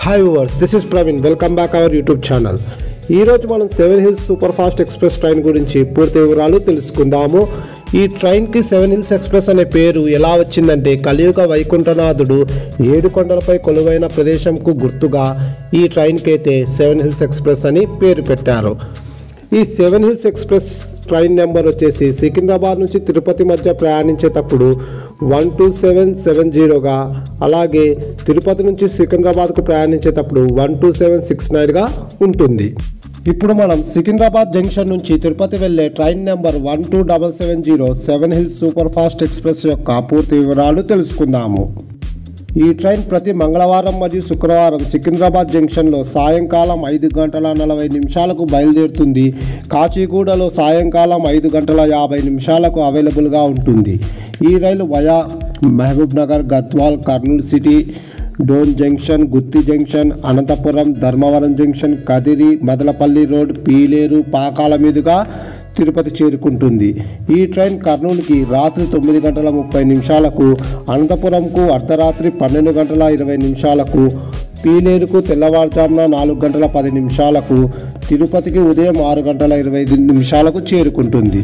Hi viewers, this is Praveen. Welcome back our YouTube channel. ఈ రోజు మనం 7 hills super fast express train గురించి పూర్తి వివరాలు తెలుసుకుందాము. ఈ ట్రైన్ కి 7 హిల్స్ ఎక్స్ప్రెస్ అనే పేరు ఎలా వచ్చిందంటే కలియుగ వైకుంఠనాథుడు 7 కొండలపై కొలువైన ప్రదేశంకు గుర్తుగా ఈ ట్రైన్ కి అయితే 7 హిల్స్ ఎక్స్ప్రెస్ అని పేరు పెట్టారు. ఈ 7 హిల్స్ ఎక్స్ప్రెస్ ట్రైన్ నెంబర్ వచ్చేసి సికింద్రాబాద్ నుంచి తిరుపతి మధ్య ప్రయాణించేటప్పుడు 12770గా, అలాగే తిరుపతి నుంచి సికింద్రాబాద్కు ప్రయాణించేటప్పుడు 12769గా ఉంటుంది. ఇప్పుడు మనం సికింద్రాబాద్ జంక్షన్ నుంచి తిరుపతి వెళ్ళే train number 12770 7 hills super fast express యొక్క పూర్తి వివరాలు తెలుసుకుందాము. ఈ ట్రైన్ ప్రతి మంగళవారం మరియు శుక్రవారం సికింద్రాబాద్ జంక్షన్లో సాయంకాలం 5:40 బయలుదేరుతుంది. కాచిగూడలో సాయంకాలం 5:50 అవైలబుల్గా ఉంటుంది. ఈ రైలు via Mahabub Nagar, Gadwal, Kurnool city, Dhone junction, Gooty junction, Anantapuram, Dharmavaram junction, Kadiri, Madanapalle road, Pileru, Pakala మీదుగా తిరుపతి చేరుకుంటుంది. ఈ ట్రైన్ కర్నూలుకి రాత్రి 9:30, అనంతపురంకు అర్ధరాత్రి 12:20, పీలేరుకు తెల్లవారుజామున 4:10, తిరుపతికి ఉదయం 6:25 చేరుకుంటుంది.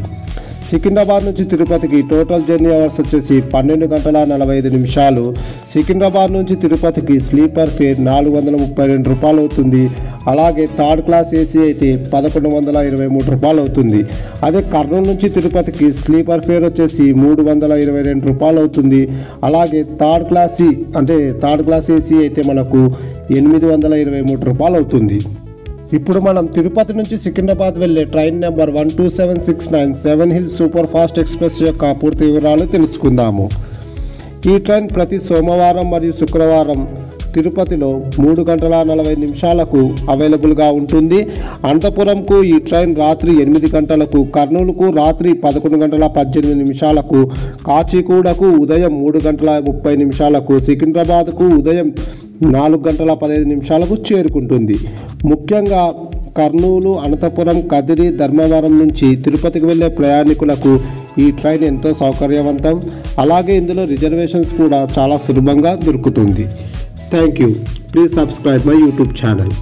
సికింద్రాబాద్ నుంచి తిరుపతికి టోటల్ జర్నీ అవర్స్ వచ్చేసి 12:45. సికింద్రాబాద్ నుంచి తిరుపతికి స్లీపర్ ఫేర్ 432 రూపాయలు అవుతుంది. అలాగే థర్డ్ క్లాస్ ఏసీ అయితే 1123 రూపాయలు అవుతుంది. అదే కర్నూలు నుంచి తిరుపతికి స్లీపర్ ఫేర్ వచ్చేసి 322 రూపాయలు అవుతుంది. అలాగే థర్డ్ క్లాస్ ఏసీ అయితే మనకు 823 రూపాయలు అవుతుంది. ఇప్పుడు మనం తిరుపతి నుంచి సికింద్రాబాద్ వెళ్ళే train number 12769 7 hills super fast express యొక్క పూర్తి వివరాలు తెలుసుకుందాము. ఈ ట్రైన్ ప్రతి సోమవారం మరియు శుక్రవారం తిరుపతిలో 3:40 అవైలబుల్గా ఉంటుంది. అనంతపురంకు ఈ ట్రైన్ రాత్రి 8 గంటలకు, కర్నూలుకు రాత్రి 11:18, కాచిగూడకు ఉదయం 3:30, సికింద్రాబాద్కు ఉదయం 4:15 చేరుకుంటుంది. ముఖ్యంగా కర్నూలు, అనంతపురం, కదిరి, ధర్మవరం నుంచి తిరుపతికి వెళ్ళే ప్రయాణికులకు ఈ ట్రైన్ ఎంతో సౌకర్యవంతం. అలాగే ఇందులో రిజర్వేషన్స్ కూడా చాలా సులభంగా దొరుకుతుంది. Thank you. Please subscribe my YouTube channel.